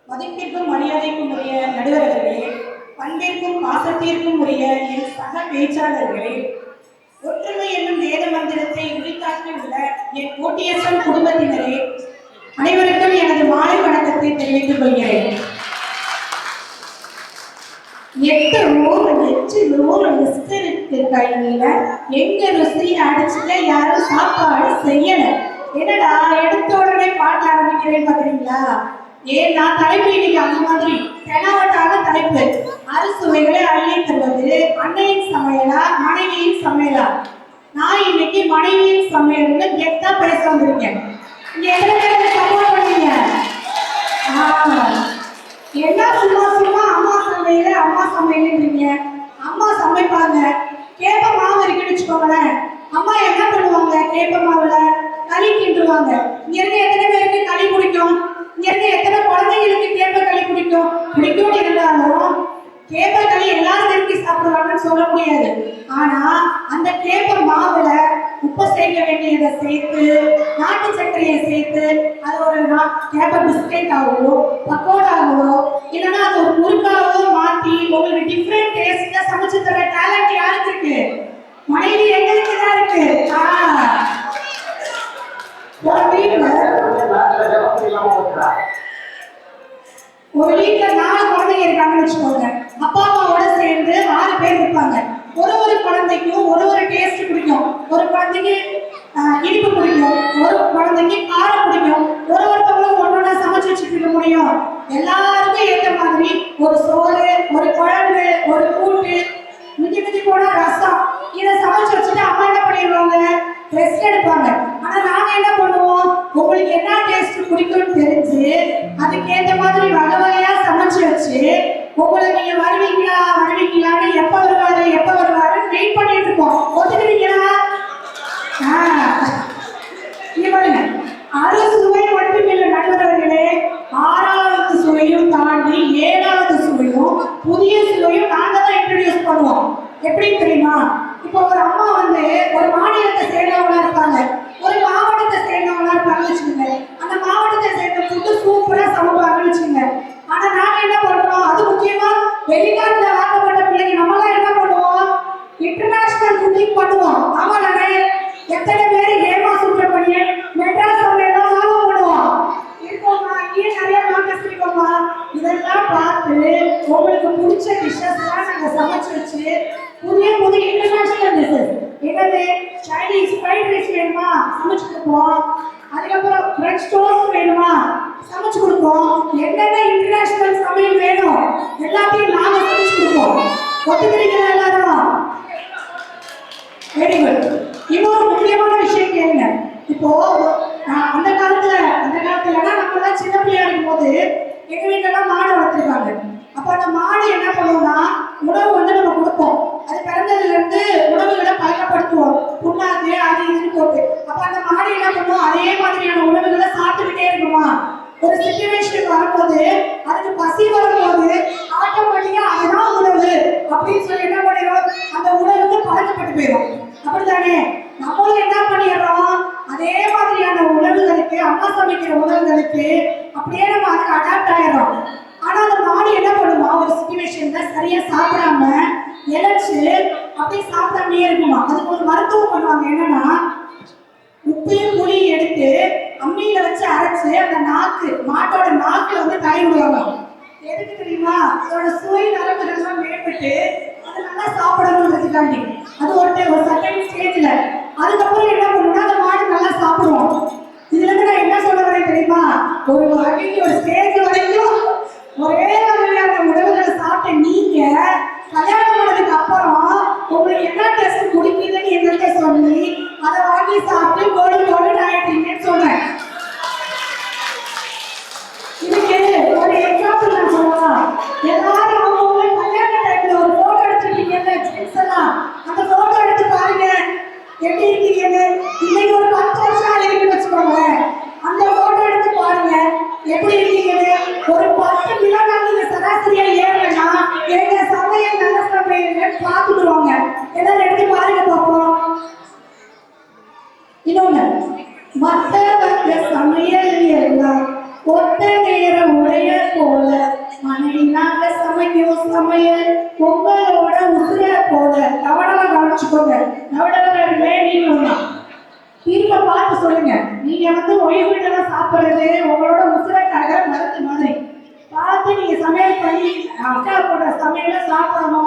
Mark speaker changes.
Speaker 1: மதிப்பிற்கும் மரியாதைக்கும் உரிய நடுவர்களே, பண்பிற்கும் பாசத்திற்கும் உரிய என் சக பேச்சாளர்களே, ஒற்றுமை என்னும் வேத மந்திரத்தை உரித்தாக்கி உள்ள என் கோட்டியசன் குடும்பத்தினரே, அனைவருக்கும் எனது மாலை வணக்கத்தை தெரிவித்துக் கொள்கிறேன். 8 ரூல் 8 ரூல் லிஸ்ட் இருக்கு கையில. எங்க ருசி அடிச்சுல யாரும் சாப்பாடு செய்யல. என்னடா எடுத்த உடனே பாட்ட ஆரம்பிக்கிறேன் பாக்குறீங்களா? ஏன்னா தலைப்பு இன்னைக்கு அந்த மாதிரி தெனாவட்டான தலைப்பு. அறுசுவைகளை அள்ளி தருவது அன்னையின் சமையலா மனைவியின் சமையலா? நான் இன்னைக்கு மனைவியின் சமையல்னு கெத்தா பேச வந்திருக்கேன். இங்க எத்தனை பேருக்கு சப்போர்ட் பண்ணீங்க? என்ன சும்மா சும்மா அம்மா சமையல்ன்றீங்க? அம்மா சமைப்பாங்க. கேப்ப மாவு இருக்குன்னு வச்சுக்கோங்களேன். அம்மா என்ன பண்ணுவாங்க? கேப்ப மாவுல களி கிண்டுவாங்க. இங்க இருந்து எத்தனை பேருக்கு களி பிடிக்கும்? இங்க இருந்து எத்தனை குழந்தைங்களுக்கு கேப்ப களி பிடிக்கும் இருந்தாலும் கேப்ப களி எல்லாரும் விரும்பி சாப்பிடுவாங்கன்னு சொல்ல முடியாது. ஆனா அந்த கேப்ப மாவுல உப்பு சேர்க்க வேண்டியதை சேர்த்து, நாட்டு சர்க்கரையை சேர்த்து, அது ஒரு கேப்ப பிஸ்கெட் ஆகவோ பக்கோடாவோ இல்லைன்னா அது ஒரு முறுக்காவோ மாத்தி உங்களுக்கு டிஃப்ரெண்ட் டேஸ்ட்ல சமைச்சு தர டேலண்ட் யாருக்கு இருக்கு? மனைவி எங்களுக்கு தான் இருக்கு. ஒரு வீட்டுல 4 குழந்தைங்க இருக்காங்கன்னு வச்சுக்கோங்க. அப்பா அம்மாவோட சேர்ந்து 6 பேர் இருப்பாங்க. ஒரு குழந்தைக்கும் ஒரு டேஸ்ட் பிடிக்கும். ஒரு குழந்தைக்கு இனிப்பு பிடிக்கும், ஒரு குழந்தைக்கு காரம் பிடிக்கும். ஒருத்தவங்களும் ஒன்னொன்னா சமைச்சு வச்சுட்டு இருக்க முடியும்? எல்லாருக்கும் ஏற்ற மாதிரி ஒரு சோறு, ஒரு குழம்பு, ஒரு கூட்டு, மிஞ்சி போனா ரசம், இதை சமைச்சு வச்சுட்டு அம்மா என்ன பண்ணிடுவாங்க? ரெஸ்ட் எடுப்பாங்க. ஆனா நாங்க என்ன பண்ணுவோம்? உங்களுக்கு என்ன டேஸ்ட் பிடிக்கும்னு தெரிஞ்சு அதுக்கேற்ற மாதிரி வகை வகையா சமைச்சு வச்சு உங்களை நீங்க வருவீங்களான்னு எப்ப வருவாரு வெயிட் பண்ணிட்டு இருக்கோம். ஒத்துக்கிறீங்களா? இவங்க அறுசுவை மட்டும் இல்லை நடுவர்களே, 6வது சுவையும் தாண்டி 7வது சுவையும் புதிய சுவையும் நாங்க தான் இன்ட்ரோடியூஸ் பண்ணுவோம். எப்படி தெரியுமா? இப்போ ஒரு அம்மா ஒரு மாநிலத்தை சேர்ந்தவங்களா இருப்பாங்க, ஒரு மாவட்டத்தை சேர்ந்தவங்களா இருப்பாங்கன்னு வச்சுக்கோங்க. அந்த மாவட்டத்தை சேர்ந்த ஃபுட்டு சூப்பரா சமைப்பாங்கன்னு வச்சுக்கோங்க. ஆனா நாங்க என்ன பண்றோம்? அது முக்கியமா வெளிநாட்டுல வாக்கப்பட்ட பிள்ளைங்க நம்மளாம் என்ன பண்ணுவோம்? இன்டர்நேஷனல் குக்கிங் பண்ணுவோம். ஆமா தானே? எத்தனை பேர் ஏமா சுப்பிரமணிய மெட்ராஸ் சமையலாம் ஃபாலோ பண்ணுவோம் இருக்கோமா? இங்கே நிறைய மார்க்கெட் இருக்கோமா? இதெல்லாம் பார்த்து உங்களுக்கு பிடிச்ச டிஷ்ஷஸ்லாம் நாங்கள் சமைச்சு வச்சு புதிய இன்டர்நேஷனல் டிஷ்ஷஸ், என்னது சைனீஸ் ஃப்ரைட் ரைஸ் வேணுமா சமைச்சு கொடுப்போம். அதுக்கப்புறம் ஃப்ரெஞ்ச் டோஸ்ட் வேணுமா சமைச்சு கொடுப்போம். என்னென்ன இன்டர்நேஷனல் சமையல் வேணும் எல்லாத்தையும் நாங்கள் சமைச்சு கொடுப்போம். ஒத்துக்கிறீங்களா எல்லாரும்? Very good. இன்னொரு முக்கியமான விஷயம் கேளுங்க. இப்போ அந்த காலத்துல நம்மளாம் சின்ன பிள்ளையா இருக்கும் போது எங்க வீட்டுலாம் மாடு வளர்த்துருக்காங்க. அப்ப அந்த மாடு என்ன பண்ணுவோம்னா உணவு நம்ம கொடுப்போம். அது பிறந்ததுல இருந்து உணவுகளை பழக்கப்படுத்துவோம். புண்ணாக்கு அது இதுன்னு போட்டு. அப்ப அந்த மாடு என்ன பண்ணுவோம்? அதே மாதிரியான உணவுகளை சாப்பிட்டுக்கிட்டே இருக்குமா? ஒரு சிச்சுவேஷன் வரும்போது அதுக்கு பசி வரும்போது ஆட்டோமேட்டிக்கா அதுதான் உணவு அப்படின்னு சொல்லி என்ன பண்ணிடுறோம்? அந்த உணவுக்கு பழக்கப்பட்டு போயிடும். அப்படித்தானே? நம்மளும் என்ன பண்ணிடுறோம்? அதே மாதிரியான உணவுகளுக்கு, அம்மா சமைக்கிற உணவுகளுக்கு அப்படியே நம்ம அதுக்கு அடாப்ட் ஆயிடுறோம். ஆனா அந்த மாடு என்ன பண்ணுமா? ஒரு சிச்சுவேஷன்ல சரியா சாப்பிடாம இழைச்சு அப்படியே சாப்பிடாமே இருக்குமா? அதுக்கு ஒரு மருத்துவம் பண்ணுவாங்க. என்னன்னா உப்பையும் புளியும் எடுத்து அம்மியில வச்சு அரைச்சு அந்த மாட்டோட நாக்குல தலை விடுவாங்க. எதுக்கு தெரியுமா? அதோட சுவை நரம்புகள்லாம் மேம்பட்டு அது நல்லா சாப்பிடணுன்றதுக்காண்டி. அது ஒரு செகண்ட் ஸ்டேஜ்ல. அதுக்கப்புறம் என்ன பண்ணுவோம்னா அந்த மாடு நல்லா சாப்பிடுவோம். இதுல இருந்து நான் என்ன சொல்ல வரேன் தெரியுமா? ஒரு ஸ்டேஜ் வரைக்கும் ஒரே வகையான உணவுகளை சாப்பிட்ட நீங்க கல்யாணம் பண்ணதுக்கு அப்புறம் உங்களுக்கு என்ன டேஸ்ட் பிடிக்குதுன்னு எங்கள்கிட்ட சொல்லி அதை வாங்கி சாப்பிட்டு கோடு ஆயிட்டீங்கன்னு சொன்னேன். இதுக்கு ஒரு எக்ஸாம்பிள் நான் சொல்லலாம். எல்லாரும் அவங்க கல்யாண டைம்ல ஒரு போட்டோ எடுத்துட்டீங்கன்னு ஃப்ரெண்ட்ஸ் எல்லாம் அந்த போட்டோ எடுத்து பாருங்க எப்படி இருக்கீங்கன்னு. இன்னைக்கு ஒரு 10 வருஷம் இருக்குன்னு வச்சுக்கோங்களேன். அந்த போட்டோ எடுத்து பாருங்க எப்படி இருக்கீங்கன்னு. ஒரு 10 கிலோ நீங்க சராசரியா ஏறலைன்னா எங்க சமையல் நல்ல சமையல் பார்த்துடுவாங்க. எல்லாரும் எடுத்து பாருங்க பார்ப்போம். இன்னொன்னு மற்ற சமையல் எல்லாம் ஒத்த நேர உடைய போல மனைவினாக சமைக்கும் சமையல் உங்களோட உசுர போல. கவனமா கவனிச்சுக்கோங்க. கவனமே நீங்க திரும்ப பார்த்து சொல்லுங்க. நீங்க ஒய்ஃபுகிட்ட சாப்பிடுறது உங்களோட உசுரக்காக மருந்து மாதிரி பார்த்து நீங்க சமையல் பண்ணி அக்கா போடுற சமையல சாப்பிடணும்